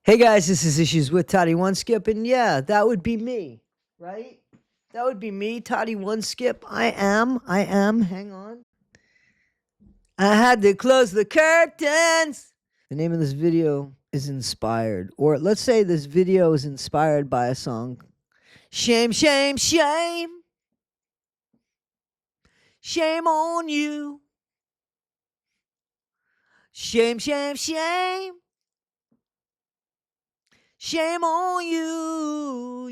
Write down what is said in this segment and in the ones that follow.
Hey guys, this is Issues with Toddy One Skip, and yeah, that would be me, right? That would be me, Toddy One Skip. I am. Hang on. I had to close the curtains. The name of this video is inspired, or let's say this video is inspired by a song. Shame, shame, shame. Shame on you. Shame, shame, shame. Shame on you.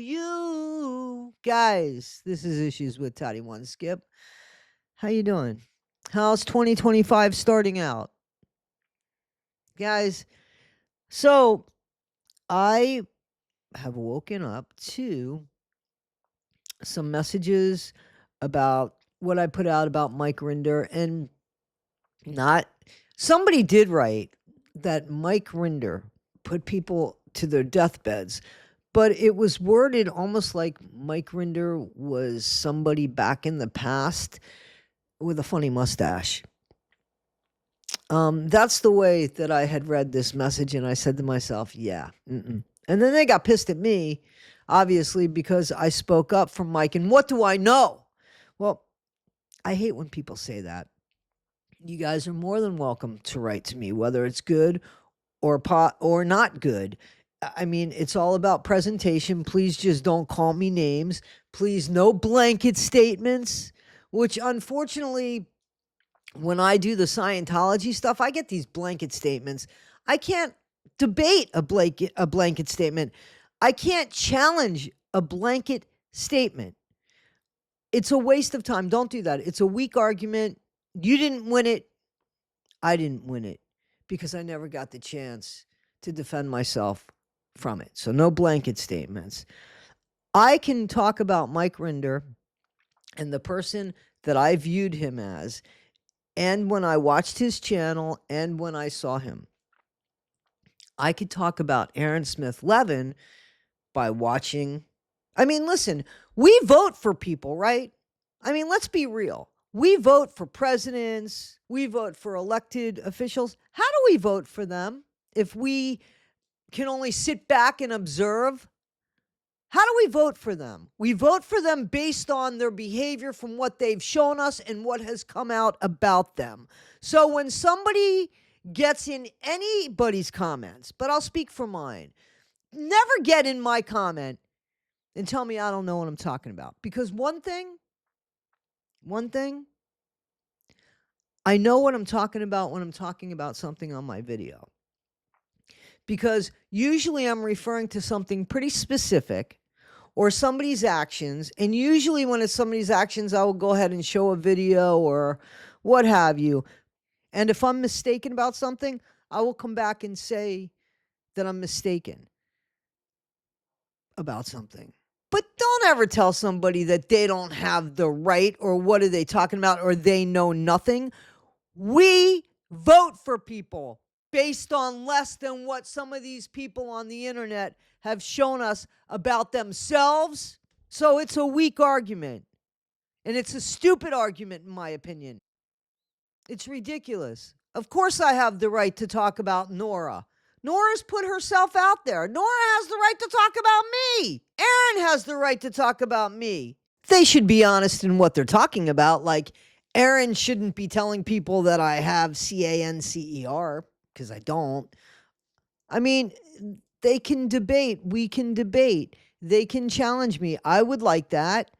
Guys, this is Issues with Toddy One Skip. How you doing? How's 2025 starting out? Guys, so I have woken up to some messages about what I put out about Mike Rinder, and not somebody did write that Mike Rinder put people to their deathbeds, but it was worded almost like Mike Rinder was somebody back in the past with a funny mustache. That's the way that I had read this message, and I said to myself, yeah. And then they got pissed at me, obviously, because I spoke up for Mike. And what do I know? Well, I hate when people say that. You guys are more than welcome to write to me, whether it's good or not good. I mean, it's all about presentation. Please just don't call me names. Please, no blanket statements, which unfortunately, when I do the Scientology stuff, I get these blanket statements. I can't debate a blanket statement. I can't challenge a blanket statement. It's a waste of time. Don't do that. It's a weak argument. You didn't win it. I didn't win it because I never got the chance to defend myself from it. So no blanket statements. I can talk about Mike Rinder and the person that I viewed him as, and when I watched his channel and when I saw him. I could talk about Aaron Smith Levin by watching. I mean, listen, we vote for people, right? I mean, let's be real. We vote for presidents. We vote for elected officials. How do we vote for them if we can only sit back and observe? How do we vote for them? We vote for them based on their behavior from what they've shown us and what has come out about them. So when somebody gets in anybody's comments, but I'll speak for mine, never get in my comment and tell me I don't know what I'm talking about. Because one thing, I know what I'm talking about when I'm talking about something on my video. Because usually I'm referring to something pretty specific or somebody's actions. And usually when it's somebody's actions, I will go ahead and show a video or what have you. And if I'm mistaken about something, I will come back and say that I'm mistaken about something. But don't ever tell somebody that they don't have the right, or what are they talking about, or they know nothing. We vote for people based on less than what some of these people on the internet have shown us about themselves. So it's a weak argument. And it's a stupid argument, in my opinion. It's ridiculous. Of course I have the right to talk about Nora. Nora's put herself out there. Nora has the right to talk about me. Aaron has the right to talk about me. They should be honest in what they're talking about. Like, Aaron shouldn't be telling people that I have cancer, because I don't. I mean, they can debate. We can debate. They can challenge me. I would like that.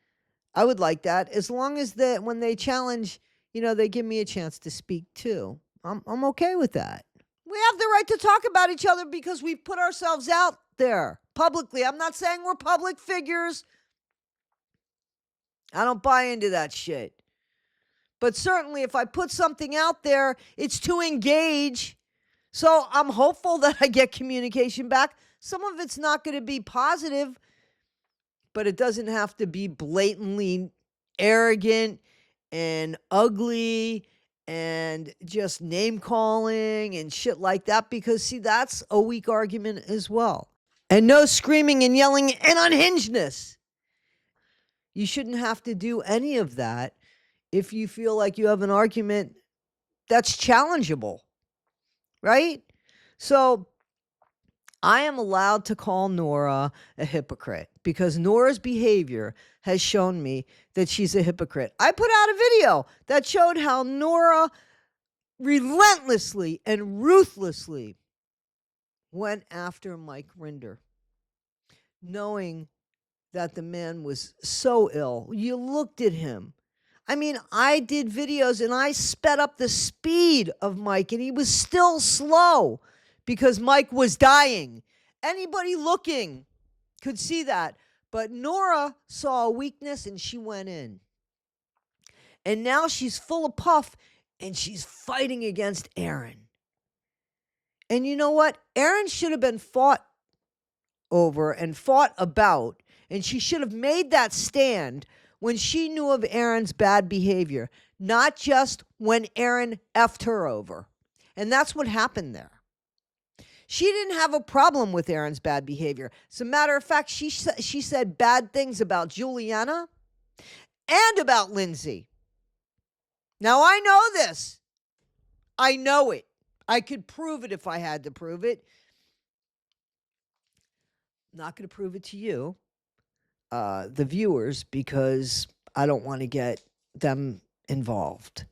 As long as when they challenge, they give me a chance to speak too. I'm okay with that. We have the right to talk about each other because we've put ourselves out there publicly. I'm not saying we're public figures. I don't buy into that shit. But certainly if I put something out there, it's to engage. So I'm hopeful that I get communication back. Some of it's not going to be positive, but it doesn't have to be blatantly arrogant and ugly and just name calling and shit like that, because see, that's a weak argument as well. And no screaming and yelling and unhingedness. You shouldn't have to do any of that if you feel like you have an argument that's challengeable, right? So I am allowed to call Nora a hypocrite because Nora's behavior has shown me that she's a hypocrite. I put out a video that showed how Nora relentlessly and ruthlessly went after Mike Rinder, knowing that the man was so ill. You looked at him. I mean, I did videos and I sped up the speed of Mike, and he was still slow because Mike was dying. Anybody looking could see that. But Nora saw a weakness and she went in. And now she's full of puff and she's fighting against Aaron. And you know what? Aaron should have been fought over and fought about, and she should have made that stand when she knew of Aaron's bad behavior, not just when Aaron effed her over. And that's what happened there. She didn't have a problem with Aaron's bad behavior. As a matter of fact, she said bad things about Juliana and about Lindsay. Now, I know this. I know it. I could prove it if I had to prove it. I'm not going to prove it to you, the viewers, because I don't want to get them involved.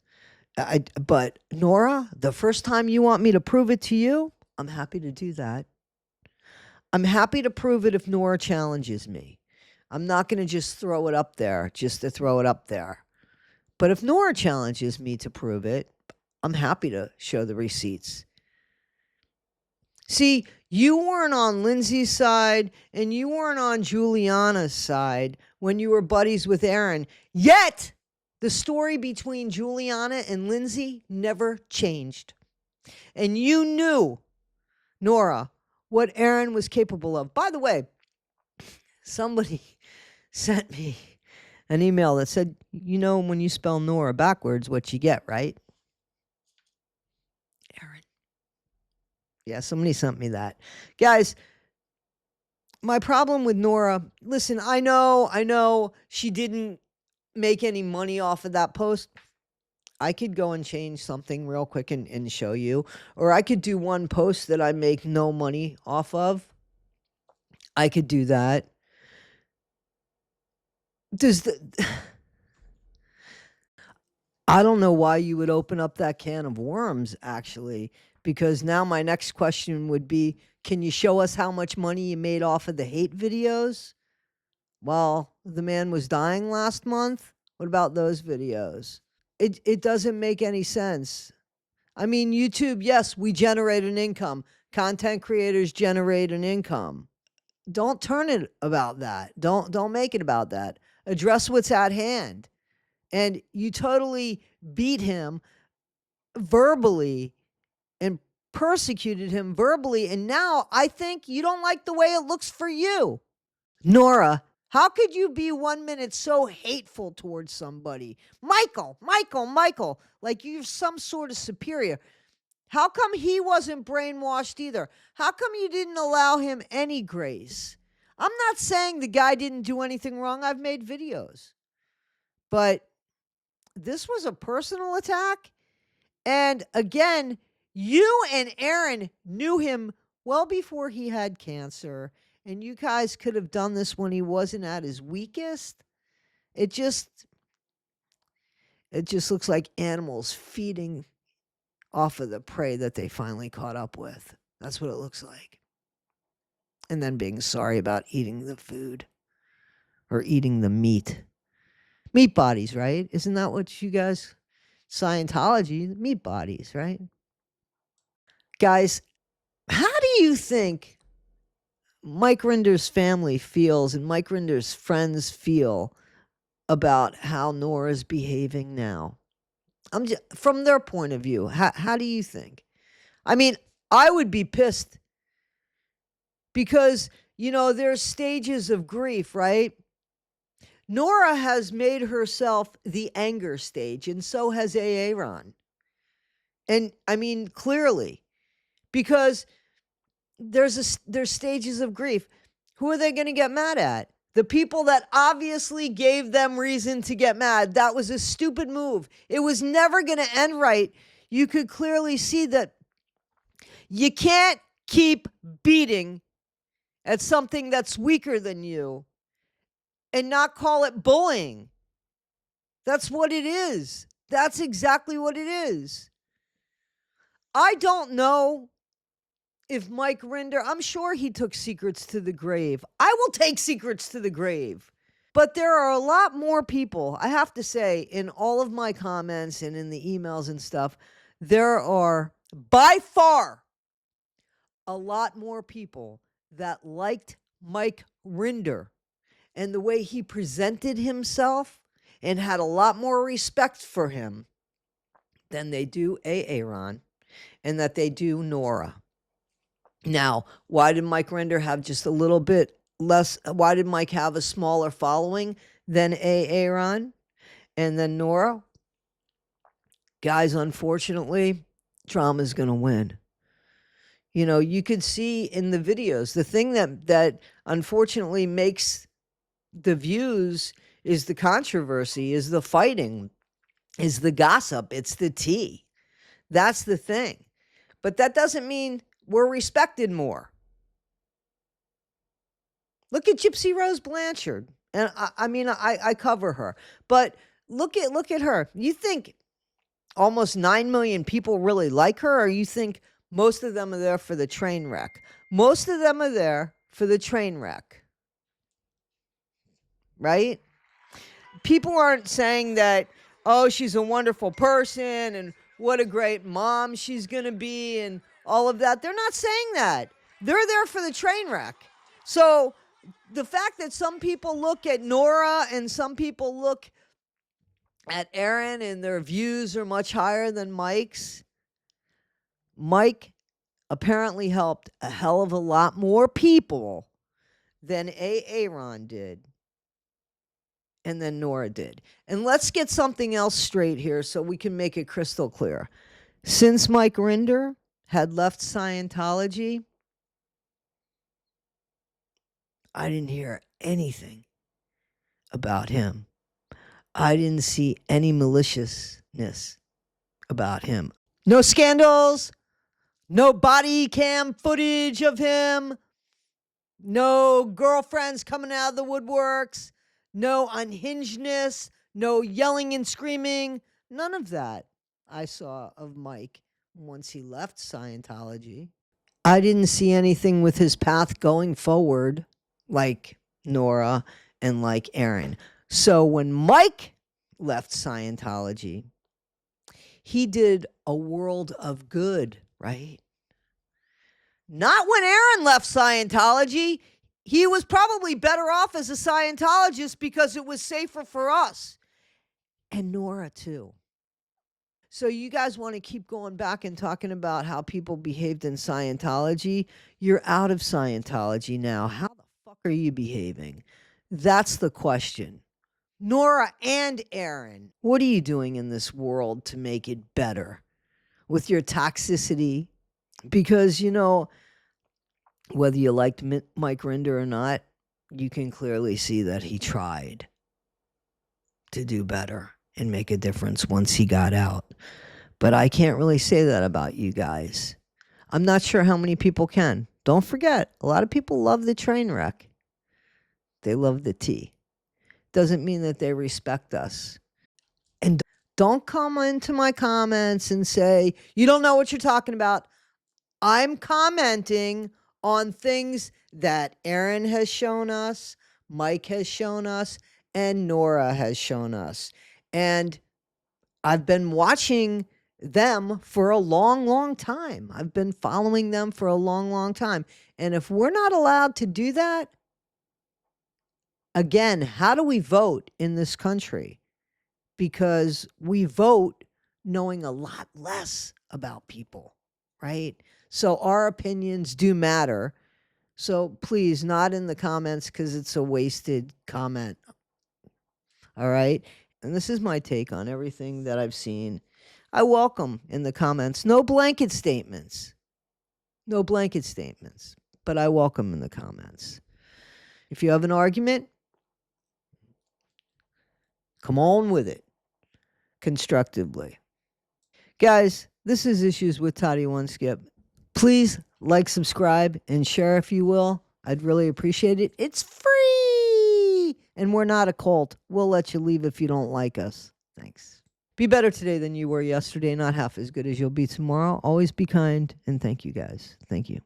But Nora, the first time you want me to prove it to you, I'm happy to do that. I'm happy to prove it if Nora challenges me. I'm not going to just throw it up there just to throw it up there. But if Nora challenges me to prove it, I'm happy to show the receipts. See, you weren't on Lindsay's side and you weren't on Juliana's side when you were buddies with Aaron. Yet, the story between Juliana and Lindsay never changed. And you knew, Nora, what Aaron was capable of. By the way, somebody sent me an email that said, you know, when you spell Nora backwards, what you get, right? Aaron. Yeah, somebody sent me that. Guys, my problem with Nora, listen, I know she didn't make any money off of that post. I could go and change something real quick and show you. Or I could do one post that I make no money off of. I could do that. I don't know why you would open up that can of worms, actually, because now my next question would be, can you show us how much money you made off of the hate videos while the man was dying last month? What about those videos? It doesn't make any sense. I mean, YouTube, yes, we generate an income. Content creators generate an income. Don't turn it about that. Don't make it about that. Address what's at hand. And you totally beat him verbally and persecuted him verbally. And now I think you don't like the way it looks for you. Nora, how could you be 1 minute so hateful towards somebody? Michael, like you're some sort of superior. How come he wasn't brainwashed either? How come you didn't allow him any grace? I'm not saying the guy didn't do anything wrong. I've made videos. But this was a personal attack. And again, you and Aaron knew him well before he had cancer. And you guys could have done this when he wasn't at his weakest. It just looks like animals feeding off of the prey that they finally caught up with. That's what it looks like. And then being sorry about eating the food or eating the meat. Meat bodies, right? Isn't that what you guys, Scientology, meat bodies, right? Guys, how do you think Mike Rinder's family feels and Mike Rinder's friends feel about how Nora's behaving now? From their point of view, how do you think? I mean, I would be pissed because, there's stages of grief, right? Nora has made herself the anger stage, and so has Aaron. And I mean, clearly, because there's stages of grief. Who are they going to get mad at? The people that obviously gave them reason to get mad. That was a stupid move. It was never going to end right. You could clearly see that you can't keep beating at something that's weaker than you and not call it bullying. That's what it is. That's exactly what it is. I don't know if Mike Rinder, I'm sure he took secrets to the grave. I will take secrets to the grave. But there are a lot more people, I have to say, in all of my comments and in the emails and stuff, there are by far a lot more people that liked Mike Rinder and the way he presented himself and had a lot more respect for him than they do Aaron and that they do Nora. Now, why did Mike Rinder have just a little bit less? Why did Mike have a smaller following than Aaron and then Nora? Guys, unfortunately, drama's going to win. You know, you could see in the videos, the thing that unfortunately makes the views is the controversy, is the fighting, is the gossip, it's the tea. That's the thing. But that doesn't mean we're respected more. Look at Gypsy Rose Blanchard. And I cover her. But look at her. You think almost 9 million people really like her, or you think most of them are there for the train wreck? Most of them are there for the train wreck. Right? People aren't saying that, oh, she's a wonderful person and what a great mom she's going to be and all of that. They're not saying that. They're there for the train wreck. So the fact that some people look at Nora and some people look at Aaron and their views are much higher than Mike's, Mike apparently helped a hell of a lot more people than Aaron did. And then Nora did. And let's get something else straight here so we can make it crystal clear. Since Mike Rinder had left Scientology, I didn't hear anything about him. I didn't see any maliciousness about him. No scandals, no body cam footage of him, no girlfriends coming out of the woodworks, no unhingedness, no yelling and screaming. None of that I saw of Mike once he left Scientology. I didn't see anything with his path going forward like Nora and like Aaron. So when Mike left Scientology, he did a world of good, right? Not when Aaron left Scientology. He was probably better off as a Scientologist because it was safer for us. And Nora, too. So you guys want to keep going back and talking about how people behaved in Scientology? You're out of Scientology now. How the fuck are you behaving? That's the question. Nora and Aaron, what are you doing in this world to make it better with your toxicity? Because, you know, whether you liked Mike Rinder or not, you can clearly see that he tried to do better and make a difference once he got out. But I can't really say that about you guys. I'm not sure how many people can. Don't forget, a lot of people love the train wreck. They love the tea. Doesn't mean that they respect us. And don't come into my comments and say, you don't know what you're talking about. I'm commenting on things that Aaron has shown us, Mike has shown us, and Nora has shown us. And I've been watching them for a long, long time. I've been following them for a long, long time. And if we're not allowed to do that, again, how do we vote in this country? Because we vote knowing a lot less about people, right? So our opinions do matter. So please, not in the comments because it's a wasted comment. All right? And this is my take on everything that I've seen. I welcome in the comments no blanket statements. No blanket statements. But I welcome in the comments. If you have an argument, come on with it constructively. Guys, this is Issues with Toddy One Skip. Please like, subscribe, and share if you will. I'd really appreciate it. It's free, and we're not a cult. We'll let you leave if you don't like us. Thanks. Be better today than you were yesterday, not half as good as you'll be tomorrow. Always be kind, and thank you guys. Thank you.